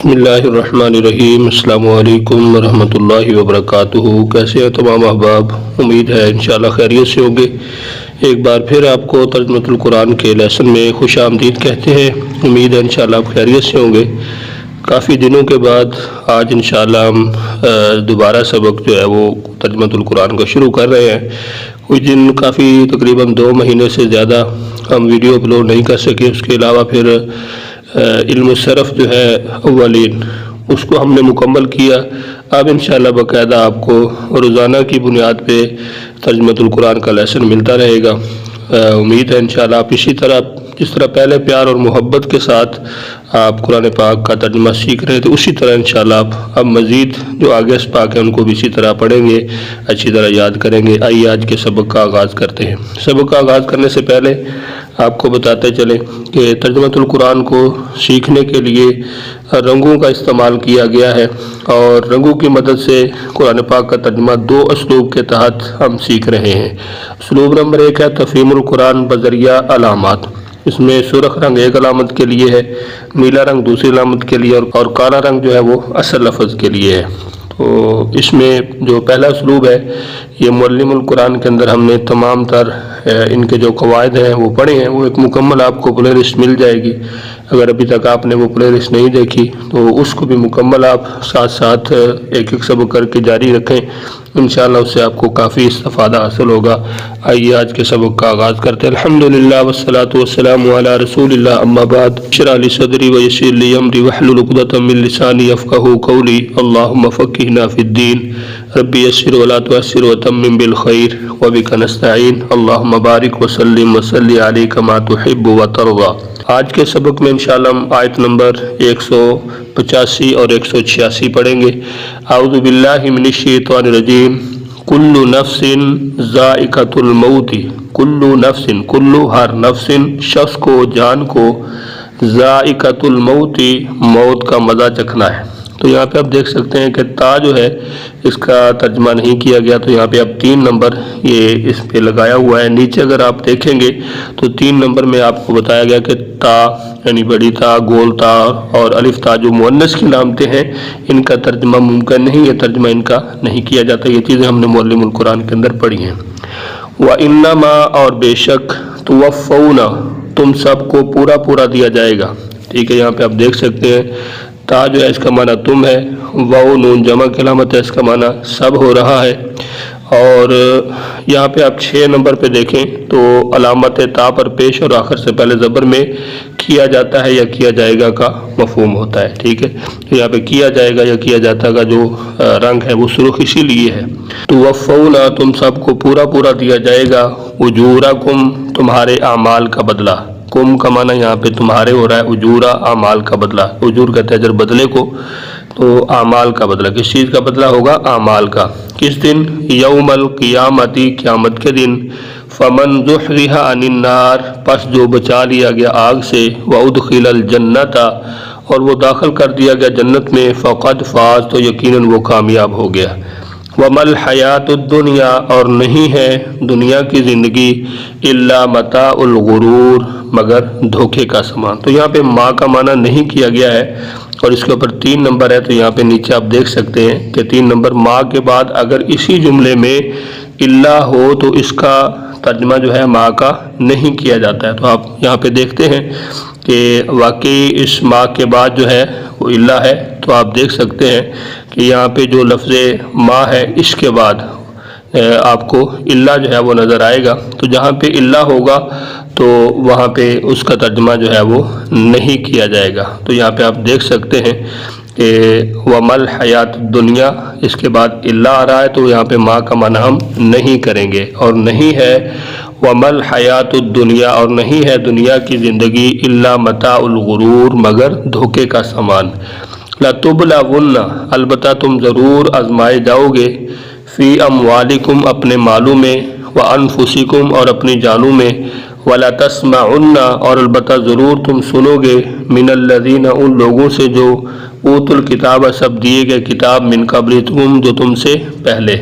بسم اللہ الرحمن الرحیم۔ السلام علیکم ورحمۃ اللہ وبرکاتہ۔ کیسے ہیں تمام احباب؟ امید ہے انشاءاللہ خیریت سے ہوں گے۔ ایک بار پھر آپ کو ترجمۃ القرآن کے لیسن میں خوش آمدید کہتے ہیں۔ امید ہے انشاءاللہ آپ خیریت سے ہوں گے۔ کافی دنوں کے بعد آج انشاءاللہ ہم دوبارہ سبق جو ہے وہ ترجمۃ القرآن کا شروع کر رہے ہیں۔ کچھ دن کافی تقریباً 2 مہینے سے زیادہ ہم ویڈیو اپلوڈ نہیں کر سکے۔ اس کے علاوہ پھر علم الصرف جو ہے اولین اس کو ہم نے مکمل کیا۔ اب انشاءاللہ باقاعدہ آپ کو روزانہ کی بنیاد پہ ترجمۃ القرآن کا لیسن ملتا رہے گا۔ امید ہے انشاءاللہ آپ اسی طرح جس طرح پہلے پیار اور محبت کے ساتھ آپ قرآن پاک کا ترجمہ سیکھ رہے تھے، اسی طرح انشاءاللہ آپ اب مزید جو آگے پاک ہیں ان کو بھی اسی طرح پڑھیں گے، اچھی طرح یاد کریں گے۔ آئیے آج کے سبق کا آغاز کرتے ہیں۔ سبق کا آغاز کرنے سے پہلے آپ کو بتاتے چلیں کہ ترجمۃ القرآن کو سیکھنے کے لیے رنگوں کا استعمال کیا گیا ہے، اور رنگوں کی مدد سے قرآن پاک کا ترجمہ 2 اسلوب کے تحت ہم سیکھ رہے ہیں۔ اسلوب نمبر 1 ہے تفہیم القرآن بذریعہ علامات۔ اس میں سرخ رنگ ایک علامت کے لیے ہے، نیلا رنگ دوسری علامت کے لیے، اور کالا رنگ جو ہے وہ اصل لفظ کے لیے ہے۔ تو اس میں جو پہلا اسلوب ہے یہ معلم القرآن کے اندر ہم نے تمام تر ان کے جو قواعد ہیں وہ پڑھے ہیں۔ وہ ایک مکمل آپ کو پلے لسٹ مل جائے گی۔ اگر ابھی تک آپ نے وہ پلے لسٹ نہیں دیکھی تو اس کو بھی مکمل آپ ساتھ ساتھ ایک ایک سبق کر کے جاری رکھیں، انشاءاللہ اس سے آپ کو کافی استفادہ حاصل ہوگا۔ آئیے آج کے سبق کا آغاز کرتے ہیں۔ الحمدللہ والصلاۃ والسلام علی رسول اللہ، اما بعد، اشرح لی صدری ویسر لی امری واحلل عقدۃ من لسانی یفقہوا قولی، اللہم فقہنا فی الدین، ربی یسر ولا تعسر وتمم بالخیر وبک نستعین، اللہم بارک وسلم وصلی علیک ما تحب وترضی۔ آج کے سبق میں انشاءاللہ ہم آیت نمبر 185 اور 186 پڑھیں گے۔ اعوذ باللہ من الشیطان الرجیم۔ کل نفس ذائقۃ الموت، کل نفس، کلو ہر، نفس شخص کو، جان کو، ذائقۃ الموت موت کا مزہ چکھنا ہے۔ تو یہاں پہ آپ دیکھ سکتے ہیں کہ تا جو ہے اس کا ترجمہ نہیں کیا گیا، تو یہاں پہ اب 3 نمبر یہ اس پہ لگایا ہوا ہے۔ نیچے اگر آپ دیکھیں گے تو 3 نمبر میں آپ کو بتایا گیا کہ تا یعنی بڑی تا، گول تا اور الف تا جو مؤنث کی علامتیں ہیں ان کا ترجمہ ممکن نہیں ہے، ترجمہ ان کا نہیں کیا جاتا۔ یہ چیزیں ہم نے معلم القرآن کے اندر پڑھی ہیں۔ وَإِنَّمَا، اور بے شک، تُوَفَّوْنَ، تم سب کو پورا پورا دیا جائے گا۔ ٹھیک ہے، یہاں پہ آپ دیکھ سکتے ہیں تا جو ہے اس کا معنی تم ہے، واو نون جمع کی علامت ہے، اس کا معنی سب ہو رہا ہے۔ اور یہاں پہ آپ 6 نمبر پہ دیکھیں تو علامت تا پر پیش اور آخر سے پہلے زبر میں کیا جاتا ہے یا کیا جائے گا کا مفہوم ہوتا ہے۔ ٹھیک ہے، تو یہاں پہ کیا جائے گا یا کیا جاتا کا جو رنگ ہے وہ سرخ اسی لیے ہے۔ تو وفونا، تم سب کو پورا پورا دیا جائے گا، اجورکم، تمہارے اعمال کا بدلہ۔ کم کا معنی یہاں پہ تمہارے ہو رہا ہے، اجورا اعمال کا بدلہ۔ اجور کہتے ہیں جب بدلے کو، تو اعمال کا بدلہ، کس چیز کا بدلہ ہوگا؟ اعمال کا۔ کس دن؟ یوم القیامتی، قیامت کے دن۔ فمن زحزح عن النار، پس جو بچا لیا گیا آگ سے، وادخل الجنت، اور وہ داخل کر دیا گیا جنت میں، فقد فاز، تو یقیناً وہ کامیاب ہو گیا۔ وما الحیات الدنیا، اور نہیں ہے دنیا کی زندگی، الا متاع الغرور، مگر دھوکے کا سامان۔ تو یہاں پہ ماں کا معنی نہیں کیا گیا ہے، اور اس کے اوپر 3 نمبر ہے، تو یہاں پہ نیچے آپ دیکھ سکتے ہیں کہ 3 نمبر ماں کے بعد اگر اسی جملے میں الا ہو تو اس کا ترجمہ جو ہے ماں کا نہیں کیا جاتا ہے۔ تو آپ یہاں پہ دیکھتے ہیں کہ واقعی اس ماں کے بعد جو ہے وہ الا ہے، تو آپ دیکھ سکتے ہیں کہ یہاں پہ جو لفظ ماں ہے اس کے بعد آپ کو الا جو ہے وہ نظر آئے گا۔ تو جہاں پہ الا ہوگا تو وہاں پہ اس کا ترجمہ جو ہے وہ نہیں کیا جائے گا۔ تو یہاں پہ آپ دیکھ سکتے ہیں کہ وما الحیات الدنیا، اس کے بعد الا آ رہا ہے، تو یہاں پہ ماں کا معنی ہم نہیں کریں گے، اور نہیں ہے وما الحیات الدنیا، اور نہیں ہے دنیا کی زندگی، الا متاع الغرور، مگر دھوکے کا سامان۔ لَتُبْلَوُنَّ، البتہ تم ضرور آزمائے جاؤ گے، فی اموالکم، اپنے مالوں میں، وانفسکم، اور اپنی جانوں میں، وَلَتَسْمَعُنَّ، اور البتہ ضرور تم سنو گے، من الذین، ان لوگوں سے جو اوتوا الکتاب، سب دیے گئے کتاب، من قبلکم، جو تم سے پہلے،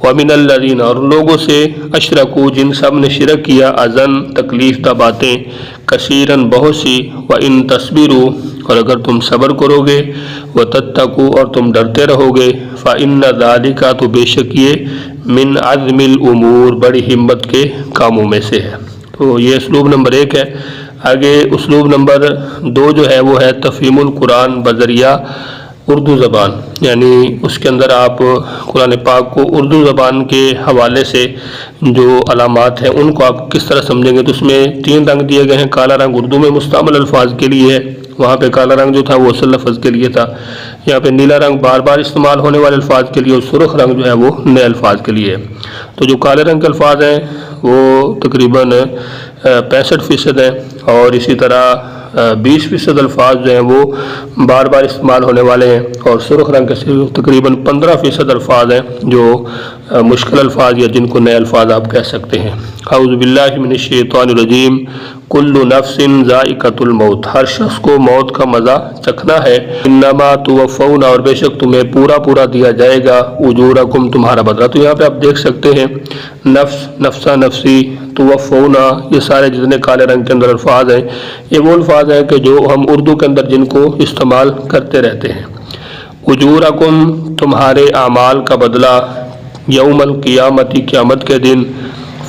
ومن الذین اور لوگوں سے اشرکو جن سب نے شرک کیا اذن تکلیف دہ باتیں کثیراً بہت سی وان تصبروا اور اگر تم صبر کرو گے وتتقوا اور تم ڈرتے رہو گے فإن ذلک تو بے شک یہ من عزم الامور بڑی ہمت کے کاموں میں سے ہے۔ تو یہ اسلوب نمبر 1 ہے۔ آگے اسلوب نمبر 2 جو ہے وہ ہے تفہیم القرآن بذریعہ اردو زبان، یعنی اس کے اندر آپ قرآن پاک کو اردو زبان کے حوالے سے جو علامات ہیں ان کو آپ کس طرح سمجھیں گے۔ تو اس میں 3 رنگ دیے گئے ہیں۔ کالا رنگ اردو میں مستعمل الفاظ کے لیے ہے، وہاں پہ کالا رنگ جو تھا وہ اصل لفظ کے لیے تھا۔ یہاں پہ نیلا رنگ بار بار استعمال ہونے والے الفاظ کے لیے، اور سرخ رنگ جو ہے وہ نئے الفاظ کے لیے ہے۔ تو جو کالے رنگ کے الفاظ ہیں وہ تقریباً 65% ہیں، اور اسی طرح 20% الفاظ جو ہیں وہ بار بار استعمال ہونے والے ہیں، اور سرخ رنگ کے صرف تقریباً 15% الفاظ ہیں جو مشکل الفاظ یا جن کو نئے الفاظ آپ کہہ سکتے ہیں۔ اعوذ باللہ من الشیطان الرجیم۔ کل نفس ذائقۃ الموت، ہر شخص کو موت کا مزہ چکھنا ہے۔ انما توفون اور بے شک تمہیں پورا دیا جائے گا اجورکم تمہارا بدلہ۔ تو یہاں پہ آپ دیکھ سکتے ہیں نفس، نفسا، نفسی، توفون، یہ سارے جتنے کالے رنگ کے اندر الفاظ ہیں یہ وہ الفاظ ہیں کہ جو ہم اردو کے اندر جن کو استعمال کرتے رہتے ہیں۔ اجورکم تمہارے اعمال کا بدلہ، یوم القیامت قیامت کے دن،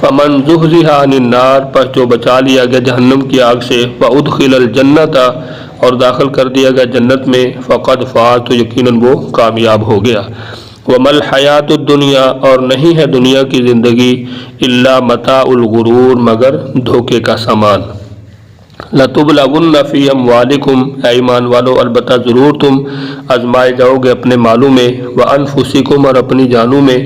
فمن زحزح عن النار پس جو بچا لیا گیا جہنم کی آگ سے، وادخل الجنت اور داخل کر دیا گیا جنت میں، فقد فاز تو یقیناً وہ کامیاب ہو گیا۔ وما الحیات الدنیا اور نہیں ہے دنیا کی زندگی، الا متاع الغرور مگر دھوکے کا سامان۔ لتبلغن فی اموالکم اے ایمان والو البتہ ضرور تم آزمائے جاؤ گے اپنے مالوں میں، وانفسکم اور اپنی جانوں میں،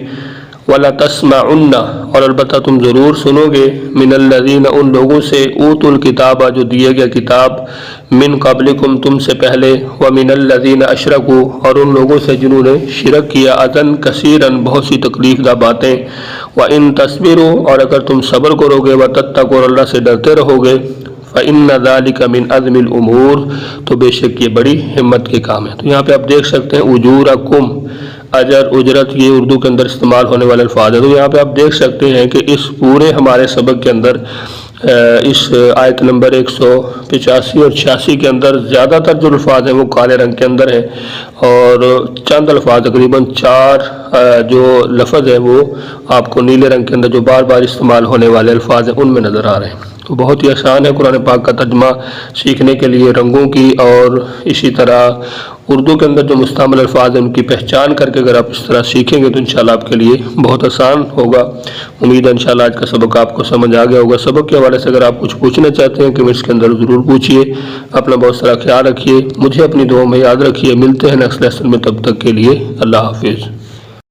وَلَتَسْمَعُنَّ اور البتہ تم ضرور سنو گے، من الذین ان لوگوں سے اوتوا الکتاب جو دیے گئے کتاب، من قبلکم تم سے پہلے، ومن الذین اشرکوا اور ان لوگوں سے جنہوں نے شرک کیا، اذًا کثیراً بہت سی تکلیف دہ باتیں، وَإِن تَصْبِرُوا اور اگر تم صبر کرو گے، وَتَتَّقُوا اور اللہ سے ڈرتے رہو گے، فَإِنَّ ذَلِكَ مِنْ عَزْمِ الْأُمُورِ تو بے شک یہ بڑی ہمت کے کام ہے۔ تو یہاں پہ آپ دیکھ سکتے ہیں اجورکم، اجر، اجرت، یہ اردو کے اندر استعمال ہونے والے الفاظ ہیں۔ تو یہاں پہ آپ دیکھ سکتے ہیں کہ اس پورے ہمارے سبق کے اندر اس آیت نمبر 185 اور 86 کے اندر زیادہ تر جو الفاظ ہیں وہ کالے رنگ کے اندر ہیں، اور چند الفاظ تقریباً 4 جو لفظ ہیں وہ آپ کو نیلے رنگ کے اندر جو بار بار استعمال ہونے والے الفاظ ہیں ان میں نظر آ رہے ہیں۔ تو بہت ہی آسان ہے قرآن پاک کا ترجمہ سیکھنے کے لیے رنگوں کی، اور اسی طرح اردو کے اندر جو مستعمل الفاظ ہیں ان کی پہچان کر کے اگر آپ اس طرح سیکھیں گے تو انشاءاللہ آپ کے لیے بہت آسان ہوگا۔ امید ہے انشاءاللہ آج کا سبق آپ کو سمجھ آ گیا ہوگا۔ سبق کے حوالے سے اگر آپ کچھ پوچھنا چاہتے ہیں کمنٹس کے اندر ضرور پوچھیے۔ اپنا بہت سارا خیال رکھیے، مجھے اپنی دعاؤں میں یاد رکھیے۔ ملتے ہیں نیکسٹ لیسن میں، تب تک کے لیے اللہ حافظ۔